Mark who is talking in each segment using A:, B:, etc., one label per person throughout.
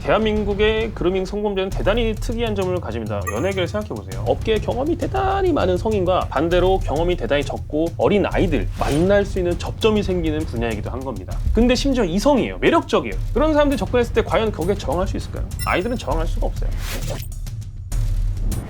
A: 대한민국의 그루밍 성범죄는 대단히 특이한 점을 가집니다. 연예계를 생각해보세요. 업계에 경험이 대단히 많은 성인과 반대로 경험이 대단히 적고 어린 아이들 만날 수 있는 접점이 생기는 분야이기도 한 겁니다. 근데 심지어 이성이에요. 매력적이에요. 그런 사람들이 접근했을 때 과연 거기에 저항할 수 있을까요? 아이들은 저항할 수가 없어요.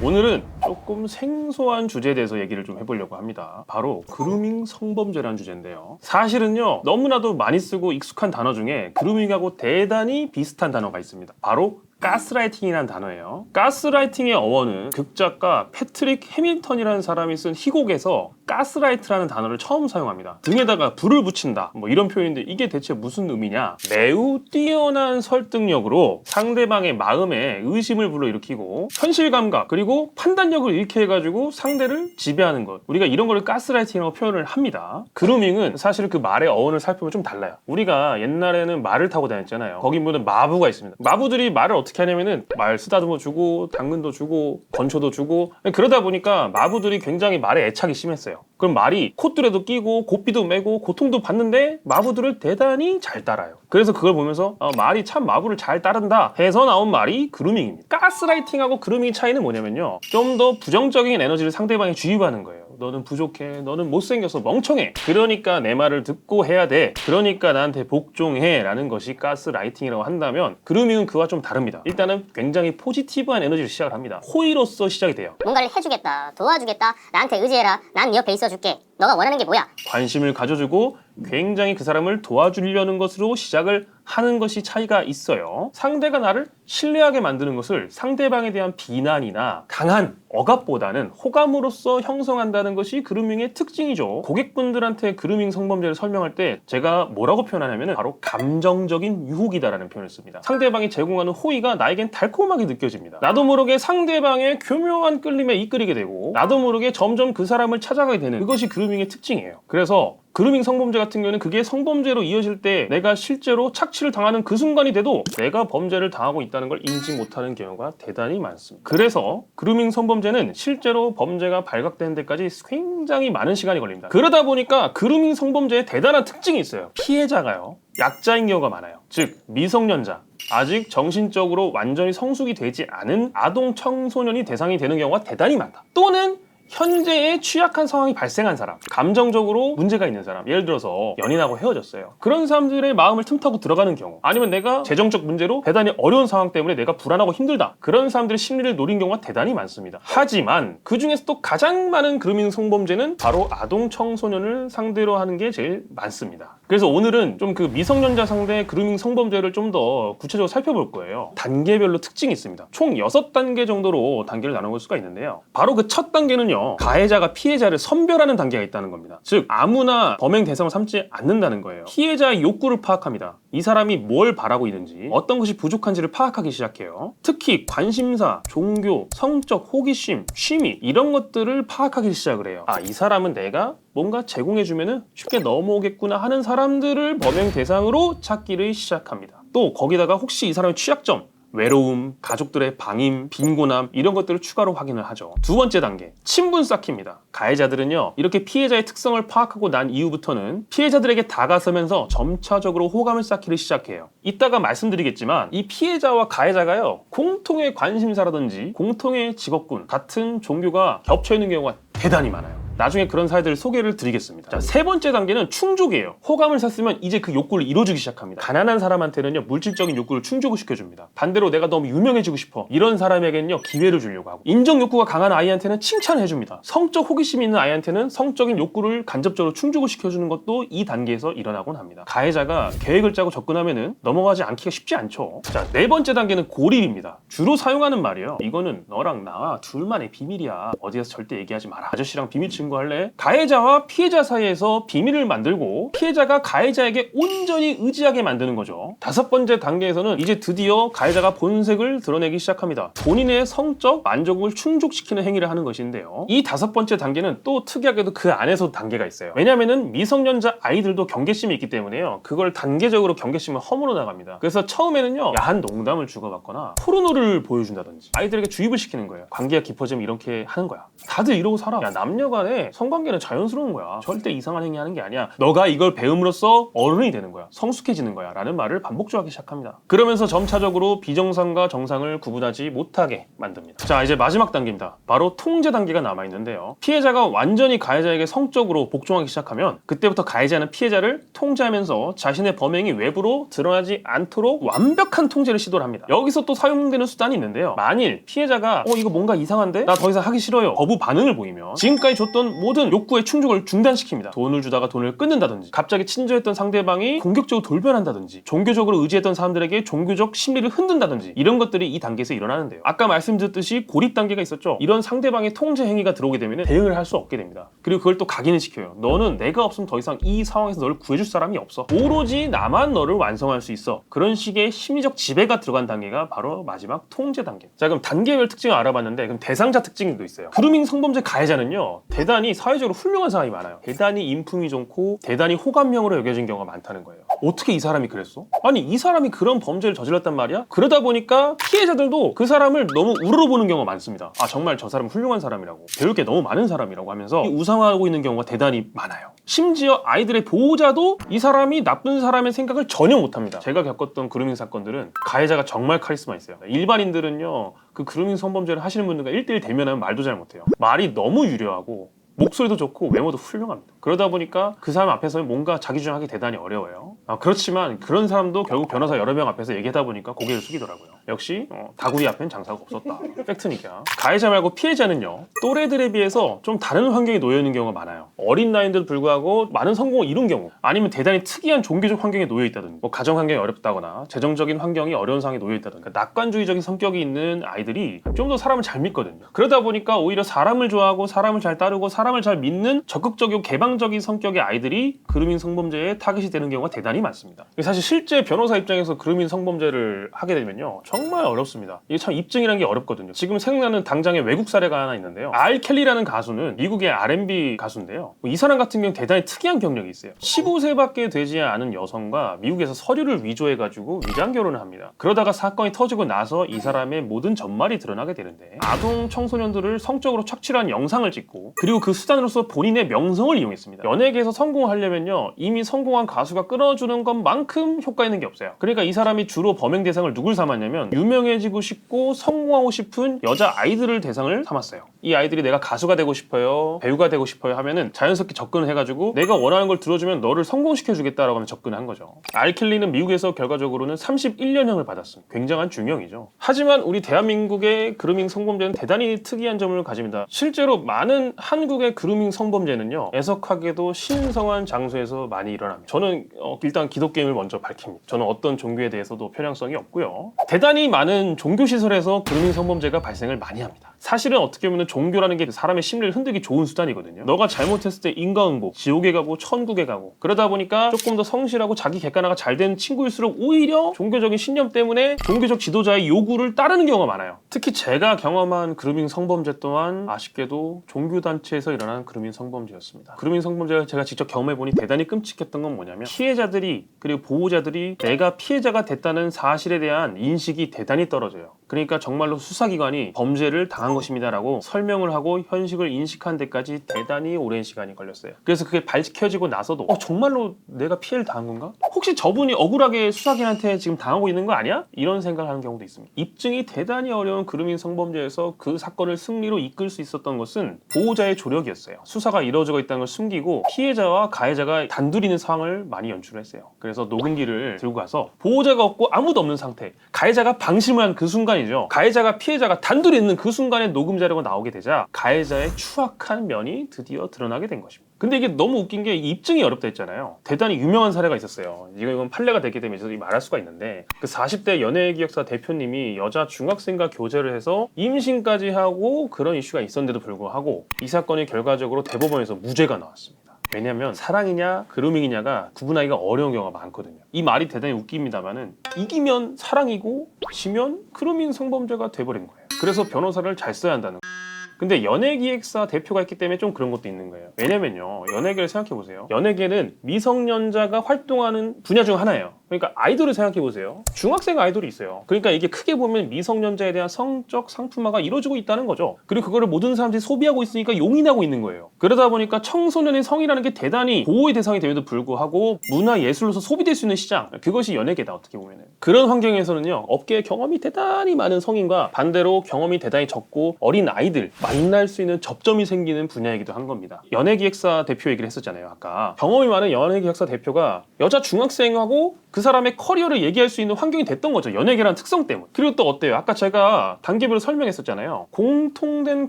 A: 오늘은 조금 생소한 주제에 대해서 얘기를 좀 해보려고 합니다. 바로 그루밍 성범죄라는 주제인데요. 사실은요, 너무나도 많이 쓰고 익숙한 단어 중에 그루밍하고 대단히 비슷한 단어가 있습니다. 바로 가스라이팅이라는 단어예요. 가스라이팅의 어원은 극작가 패트릭 해밀턴이라는 사람이 쓴 희곡에서 가스라이트라는 단어를 처음 사용합니다. 등에다가 불을 붙인다, 뭐 이런 표현인데 이게 대체 무슨 의미냐? 매우 뛰어난 설득력으로 상대방의 마음에 의심을 불러일으키고 현실 감각 그리고 판단력을 잃게 해가지고 상대를 지배하는 것, 우리가 이런 거를 가스라이팅이라고 표현을 합니다. 그루밍은 사실 그 말의 어원을 살펴보면 좀 달라요. 우리가 옛날에는 말을 타고 다녔잖아요. 거기 보면 마부가 있습니다. 마부들이 말을 어떻게 하냐면은 말 쓰다듬어 주고 당근도 주고 건초도 주고, 그러다 보니까 마부들이 굉장히 말에 애착이 심했어요. 그럼 말이 콧줄에도 끼고 고삐도 메고 고통도 받는데 마부들을 대단히 잘 따라요. 그래서 그걸 보면서 말이 참 마부를 잘 따른다 해서 나온 말이 그루밍입니다. 가스라이팅하고 그루밍 차이는 뭐냐면요, 좀 더 부정적인 에너지를 상대방에 주입하는 거예요. 너는 부족해, 너는 못생겨서 멍청해, 그러니까 내 말을 듣고 해야 돼, 그러니까 나한테 복종해 라는 것이 가스라이팅이라고 한다면, 그루밍은 그와 좀 다릅니다. 일단은 굉장히 포지티브한 에너지를 시작을 합니다. 호의로서 시작이 돼요.
B: 뭔가를 해주겠다, 도와주겠다, 나한테 의지해라, 난 네 옆에 있어줄게, 너가 원하는 게 뭐야?
A: 관심을 가져주고 굉장히 그 사람을 도와주려는 것으로 시작을 하는 것이 차이가 있어요. 상대가 나를 신뢰하게 만드는 것을 상대방에 대한 비난이나 강한 억압보다는 호감으로써 형성한다는 것이 그루밍의 특징이죠. 고객분들한테 그루밍 성범죄를 설명할 때 제가 뭐라고 표현하냐면 바로 감정적인 유혹이다라는 표현을 씁니다. 상대방이 제공하는 호의가 나에겐 달콤하게 느껴집니다. 나도 모르게 상대방의 교묘한 끌림에 이끌리게 되고 나도 모르게 점점 그 사람을 찾아가게 되는, 그것이 그루밍의 특징이에요. 그래서 그루밍 성범죄 같은 경우는 그게 성범죄로 이어질 때 내가 실제로 착취를 당하는 그 순간이 돼도 내가 범죄를 당하고 있다는 걸 인지 못하는 경우가 대단히 많습니다. 그래서 그루밍 성범죄는 실제로 범죄가 발각되는 데까지 굉장히 많은 시간이 걸립니다. 그러다 보니까 그루밍 성범죄에 대단한 특징이 있어요. 피해자가요, 약자인 경우가 많아요. 즉 미성년자, 아직 정신적으로 완전히 성숙이 되지 않은 아동 청소년이 대상이 되는 경우가 대단히 많다. 또는 현재의 취약한 상황이 발생한 사람, 감정적으로 문제가 있는 사람, 예를 들어서 연인하고 헤어졌어요. 그런 사람들의 마음을 틈타고 들어가는 경우, 아니면 내가 재정적 문제로 대단히 어려운 상황 때문에 내가 불안하고 힘들다, 그런 사람들의 심리를 노린 경우가 대단히 많습니다. 하지만 그 중에서 또 가장 많은 그루밍 성범죄는 바로 아동 청소년을 상대로 하는 게 제일 많습니다. 그래서 오늘은 좀 그 미성년자 상대 그루밍 성범죄를 좀 더 구체적으로 살펴볼 거예요. 단계별로 특징이 있습니다. 총 6단계 정도로 단계를 나눠볼 수가 있는데요. 바로 그 첫 단계는요, 가해자가 피해자를 선별하는 단계가 있다는 겁니다. 즉 아무나 범행 대상을 삼지 않는다는 거예요. 피해자의 욕구를 파악합니다. 이 사람이 뭘 바라고 있는지, 어떤 것이 부족한지를 파악하기 시작해요. 특히 관심사, 종교, 성적 호기심, 취미, 이런 것들을 파악하기 시작을 해요. 이 사람은 내가 뭔가 제공해주면 쉽게 넘어오겠구나 하는 사람들을 범행 대상으로 찾기를 시작합니다. 또 거기다가 혹시 이 사람의 취약점, 외로움, 가족들의 방임, 빈곤함, 이런 것들을 추가로 확인을 하죠. 두 번째 단계, 친분 쌓기입니다. 가해자들은요, 이렇게 피해자의 특성을 파악하고 난 이후부터는 피해자들에게 다가서면서 점차적으로 호감을 쌓기를 시작해요. 이따가 말씀드리겠지만 이 피해자와 가해자가요, 공통의 관심사라든지 공통의 직업군, 같은 종교가 겹쳐 있는 경우가 대단히 많아요. 나중에 그런 사례들을 소개를 드리겠습니다. 자, 세 번째 단계는 충족이에요. 호감을 샀으면 이제 그 욕구를 이뤄주기 시작합니다. 가난한 사람한테는요, 물질적인 욕구를 충족을 시켜줍니다. 반대로 내가 너무 유명해지고 싶어, 이런 사람에게는요, 기회를 주려고 하고, 인정 욕구가 강한 아이한테는 칭찬을 해줍니다. 성적 호기심이 있는 아이한테는 성적인 욕구를 간접적으로 충족을 시켜주는 것도 이 단계에서 일어나곤 합니다. 가해자가 계획을 짜고 접근하면은 넘어가지 않기가 쉽지 않죠. 자, 네 번째 단계는 고립입니다. 주로 사용하는 말이에요. 이거는 너랑 나 둘만의 비밀이야. 어디에서 절대 얘기하지 마라. 아저씨랑 비밀 친구할래? 가해자와 피해자 사이에서 비밀을 만들고 피해자가 가해자에게 온전히 의지하게 만드는 거죠. 다섯 번째 단계에서는 이제 드디어 가해자가 본색을 드러내기 시작합니다. 본인의 성적 만족을 충족시키는 행위를 하는 것인데요. 이 다섯 번째 단계는 또 특이하게도 그 안에서 단계가 있어요. 왜냐면은 미성년자 아이들도 경계심이 있기 때문에요. 그걸 단계적으로 경계심을 허물어 나갑니다. 그래서 처음에는요, 야한 농담을 주고받거나 포르노를 보여준다든지 아이들에게 주입을 시키는 거예요. 관계가 깊어지면 이렇게 하는 거야. 다들 이러고 살아. 야, 남녀간에 원래 성관계는 자연스러운 거야. 절대 이상한 행위하는 게 아니야. 너가 이걸 배움으로써 어른이 되는 거야. 성숙해지는 거야. 라는 말을 반복적으로 하기 시작합니다. 그러면서 점차적으로 비정상과 정상을 구분하지 못하게 만듭니다. 자, 이제 마지막 단계입니다. 바로 통제 단계가 남아있는데요. 피해자가 완전히 가해자에게 성적으로 복종하기 시작하면 그때부터 가해자는 피해자를 통제하면서 자신의 범행이 외부로 드러나지 않도록 완벽한 통제를 시도를 합니다. 여기서 또 사용되는 수단이 있는데요. 만일 피해자가 이거 뭔가 이상한데? 나 더 이상 하기 싫어요. 거부 반응을 보이면 지금까지 줬던 모든 욕구의 충족을 중단시킵니다. 돈을 주다가 돈을 끊는다든지, 갑자기 친절했던 상대방이 공격적으로 돌변한다든지, 종교적으로 의지했던 사람들에게 종교적 심리를 흔든다든지, 이런 것들이 이 단계에서 일어나는데요. 아까 말씀드렸듯이 고립 단계가 있었죠. 이런 상대방의 통제 행위가 들어오게 되면 대응을 할 수 없게 됩니다. 그리고 그걸 또 각인을 시켜요. 너는 내가 없으면 더 이상 이 상황에서 너를 구해줄 사람이 없어. 오로지 나만 너를 완성할 수 있어. 그런 식의 심리적 지배가 들어간 단계가 바로 마지막 통제 단계. 자, 그럼 단계별 특징을 알아봤는데 그럼 대상자 특징도 있어요. 그루밍 성범죄 가해자는요, 대단히 사회적으로 훌륭한 사람이 많아요. 대단히 인품이 좋고 대단히 호감형으로 여겨진 경우가 많다는 거예요. 어떻게 이 사람이 그랬어? 아니, 이 사람이 그런 범죄를 저질렀단 말이야? 그러다 보니까 피해자들도 그 사람을 너무 우러러보는 경우가 많습니다. 아, 정말 저 사람 훌륭한 사람이라고, 배울 게 너무 많은 사람이라고 하면서 우상화하고 있는 경우가 대단히 많아요. 심지어 아이들의 보호자도 이 사람이 나쁜 사람의 생각을 전혀 못합니다. 제가 겪었던 그루밍 사건들은 가해자가 정말 카리스마 있어요. 일반인들은요, 그 그루밍 성범죄를 하시는 분들과 1대1 대면하면 말도 잘 못해요. 말이 너무 유려하고 목소리도 좋고 외모도 훌륭합니다. 그러다 보니까 그 사람 앞에서는 뭔가 자기 주장하기 대단히 어려워요. 그렇지만 그런 사람도 결국 변호사 여러 명 앞에서 얘기하다 보니까 고개를 숙이더라고요. 역시 다구리 앞엔 장사가 없었다. 팩트니까. 가해자 말고 피해자는요, 또래들에 비해서 좀 다른 환경에 놓여 있는 경우가 많아요. 어린 나이인데도 불구하고 많은 성공을 이룬 경우, 아니면 대단히 특이한 종교적 환경에 놓여 있다든지, 가정 환경이 어렵다거나 재정적인 환경이 어려운 상황에 놓여 있다든지, 낙관주의적인 성격이 있는 아이들이 좀 더 사람을 잘 믿거든요. 그러다 보니까 오히려 사람을 좋아하고 사람을 잘 따르고 사람을 잘 믿는 적극적이고 개방적인 성격의 아이들이 그루밍 성범죄에 타깃이 되는 경우가 대단히 많습니다. 사실 실제 변호사 입장에서 그루밍 성범죄를 하게 되면요, 정말 어렵습니다. 이게 참 입증이라는 게 어렵거든요. 지금 생각나는 당장의 외국 사례가 하나 있는데요. 알 켈리라는 가수는 미국의 R&B 가수인데요. 이 사람 같은 경우는 대단히 특이한 경력이 있어요. 15세밖에 되지 않은 여성과 미국에서 서류를 위조해가지고 위장 결혼을 합니다. 그러다가 사건이 터지고 나서 이 사람의 모든 전말이 드러나게 되는데, 아동 청소년들을 성적으로 착취한 영상을 찍고, 그리고 그 수단으로서 본인의 명성을 이용했습니다. 연예계에서 성공하려면요, 이미 성공한 가수가 끌어주는 것만큼 효과 있는 게 없어요. 그러니까 이 사람이 주로 범행 대상을 누굴 삼았냐면, 유명해지고 싶고 성공하고 싶은 여자 아이들을 대상을 삼았어요. 이 아이들이 내가 가수가 되고 싶어요, 배우가 되고 싶어요 하면은 자연스럽게 접근을 해가지고 내가 원하는 걸 들어주면 너를 성공시켜주겠다라고 하면 접근을 한 거죠. 알켈리는 미국에서 결과적으로는 31년형을 받았습니다. 굉장한 중형이죠. 하지만 우리 대한민국의 그루밍 성범죄는 대단히 특이한 점을 가집니다. 실제로 많은 한국의 그루밍 성범죄는요, 애석하게도 신성한 장소에서 많이 일어납니다. 저는 일단 기독교임을 먼저 밝힙니다. 저는 어떤 종교에 대해서도 편향성이 없고요. 대단히 많은 종교시설에서 그루밍 성범죄가 발생을 많이 합니다. 사실은 어떻게 보면 종교라는 게 사람의 심리를 흔들기 좋은 수단이거든요. 너가 잘못했을 때 인과응보, 지옥에 가고 천국에 가고, 그러다 보니까 조금 더 성실하고 자기 객관화가 잘 된 친구일수록 오히려 종교적인 신념 때문에 종교적 지도자의 요구를 따르는 경우가 많아요. 특히 제가 경험한 그루밍 성범죄 또한 아쉽게도 종교단체에서 일어난 그루밍 성범죄였습니다. 그루밍 성범죄를 제가 직접 경험해보니 대단히 끔찍했던 건 뭐냐면, 피해자들이 그리고 보호자들이 내가 피해자가 됐다는 사실에 대한 인식이 대단히 떨어져요. 그러니까 정말로 수사기관이 범죄를 당한 것입니다라고 설명을 하고 현실을 인식한 데까지 대단히 오랜 시간이 걸렸어요. 그래서 그게 밝혀지고 나서도 정말로 내가 피해를 당한 건가? 혹시 저분이 억울하게 수사기관한테 지금 당하고 있는 거 아니야? 이런 생각을 하는 경우도 있습니다. 입증이 대단히 어려운 그루밍 성범죄에서 그 사건을 승리로 이끌 수 있었던 것은 보호자의 조력이었어요. 수사가 이루어지고 있다는 걸 숨기고 피해자와 가해자가 단둘이 있는 상황을 많이 연출을 했어요. 그래서 녹음기를 들고 가서 보호자가 없고 아무도 없는 상태, 가해자가 방심을 한 그 순간이죠. 가해자가 피해자가 단둘이 있는 그 순간에 녹음 자료가 나오게 되자 가해자의 추악한 면이 드디어 드러나게 된 것입니다. 근데 이게 너무 웃긴 게 입증이 어렵다 했잖아요. 대단히 유명한 사례가 있었어요. 이건 판례가 됐기 때문에 말할 수가 있는데, 그 40대 연예기획사 대표님이 여자 중학생과 교제를 해서 임신까지 하고 그런 이슈가 있었는데도 불구하고 이 사건이 결과적으로 대법원에서 무죄가 나왔습니다. 왜냐면 사랑이냐 그루밍이냐가 구분하기가 어려운 경우가 많거든요. 이 말이 대단히 웃깁니다만은, 이기면 사랑이고 지면 그루밍 성범죄가 돼버린 거예요. 그래서 변호사를 잘 써야 한다는 거예요. 근데 연예기획사 대표가 있기 때문에 좀 그런 것도 있는 거예요. 왜냐면요, 연예계를 생각해보세요. 연예계는 미성년자가 활동하는 분야 중 하나예요. 그러니까 아이돌을 생각해 보세요. 중학생 아이돌이 있어요. 그러니까 이게 크게 보면 미성년자에 대한 성적 상품화가 이루어지고 있다는 거죠. 그리고 그거를 모든 사람들이 소비하고 있으니까 용인하고 있는 거예요. 그러다 보니까 청소년의 성이라는 게 대단히 보호의 대상이 됨에도 불구하고 문화 예술로서 소비될 수 있는 시장, 그것이 연예계다 어떻게 보면은. 그런 환경에서는요, 업계의 경험이 대단히 많은 성인과 반대로 경험이 대단히 적고 어린 아이들 만날 수 있는 접점이 생기는 분야이기도 한 겁니다. 연예기획사 대표 얘기를 했었잖아요. 아까 경험이 많은 연예기획사 대표가 여자 중학생하고 그 사람의 커리어를 얘기할 수 있는 환경이 됐던 거죠. 연예계라는 특성 때문에. 그리고 또 어때요? 아까 제가 단계별로 설명했었잖아요. 공통된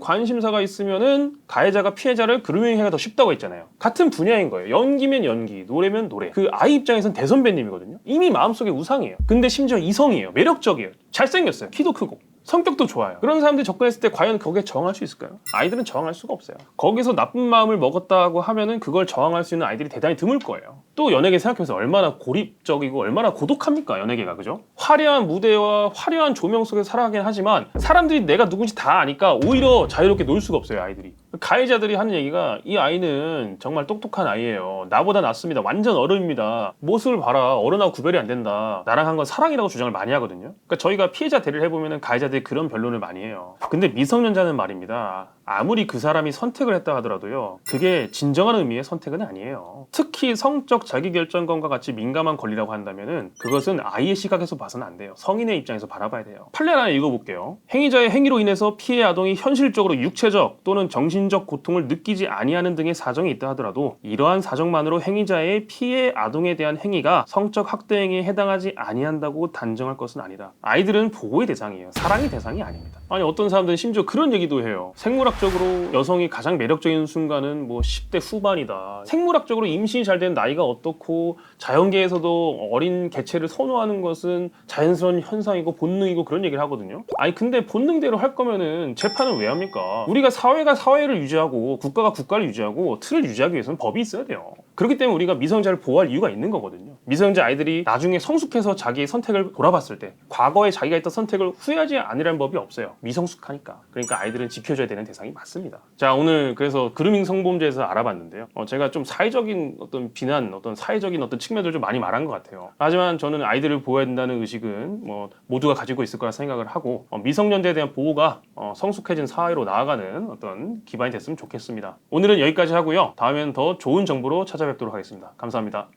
A: 관심사가 있으면은 가해자가 피해자를 그루밍하기가 더 쉽다고 했잖아요. 같은 분야인 거예요. 연기면 연기, 노래면 노래. 그 아이 입장에선 대선배님이거든요. 이미 마음속에 우상이에요. 근데 심지어 이성이에요. 매력적이에요. 잘생겼어요. 키도 크고. 성격도 좋아요. 그런 사람들이 접근했을 때 과연 거기에 저항할 수 있을까요? 아이들은 저항할 수가 없어요. 거기서 나쁜 마음을 먹었다고 하면은 그걸 저항할 수 있는 아이들이 대단히 드물 거예요. 또 연예계 생각해보세요. 얼마나 고립적이고 얼마나 고독합니까? 연예계가, 그죠? 화려한 무대와 화려한 조명 속에서 살아가긴 하지만 사람들이 내가 누군지 다 아니까 오히려 자유롭게 놀 수가 없어요, 아이들이. 가해자들이 하는 얘기가 이 아이는 정말 똑똑한 아이예요. 나보다 낫습니다. 완전 어른입니다. 모습을 봐라. 어른하고 구별이 안 된다. 나랑 한 건 사랑이라고 주장을 많이 하거든요. 그러니까 저희가 피해자 대리를 해보면 가해자들이 그런 변론을 많이 해요. 근데 미성년자는 말입니다. 아무리 그 사람이 선택을 했다 하더라도요. 그게 진정한 의미의 선택은 아니에요. 특히 성적 자기결정권과 같이 민감한 권리라고 한다면은 그것은 아이의 시각에서 봐서는 안 돼요. 성인의 입장에서 바라봐야 돼요. 판례 하나 읽어볼게요. 행위자의 행위로 인해서 피해 아동이 현실적으로 육체적 또는 정신적 고통을 느끼지 아니하는 등의 사정이 있다 하더라도 이러한 사정만으로 행위자의 피해 아동에 대한 행위가 성적 학대 행위에 해당하지 아니한다고 단정할 것은 아니다. 아이들은 보호의 대상이에요. 사랑의 대상이 아닙니다. 아니 어떤 사람들은 심지어 그런 얘기도 해요. 생물학적으로 여성이 가장 매력적인 순간은 뭐 10대 후반이다. 생물학적으로 임신이 잘 되는 나이가 어떻고 자연계에서도 어린 개체를 선호하는 것은 자연스러운 현상이고 본능이고 그런 얘기를 하거든요. 아니 근데 본능대로 할 거면은 재판은 왜 합니까? 우리가 사회가 사회를 유지하고 국가가 국가를 유지하고 틀을 유지하기 위해서는 법이 있어야 돼요. 그렇기 때문에 우리가 미성년자를 보호할 이유가 있는 거거든요. 미성년자 아이들이 나중에 성숙해서 자기의 선택을 돌아봤을 때 과거에 자기가 했던 선택을 후회하지 않으라는 법이 없어요. 미성숙하니까. 그러니까 아이들은 지켜줘야 되는 대상이 맞습니다. 자, 오늘 그래서 그루밍 성범죄에서 알아봤는데요. 제가 좀 사회적인 어떤 비난, 어떤 사회적인 어떤 측면들을 좀 많이 말한 것 같아요. 하지만 저는 아이들을 보호해야 된다는 의식은 뭐 모두가 가지고 있을 거라 생각을 하고 미성년자에 대한 보호가 성숙해진 사회로 나아가는 어떤 기반이 됐으면 좋겠습니다. 오늘은 여기까지 하고요. 다음에는 더 좋은 정보로 찾아뵙도록 하겠습니다. 감사합니다.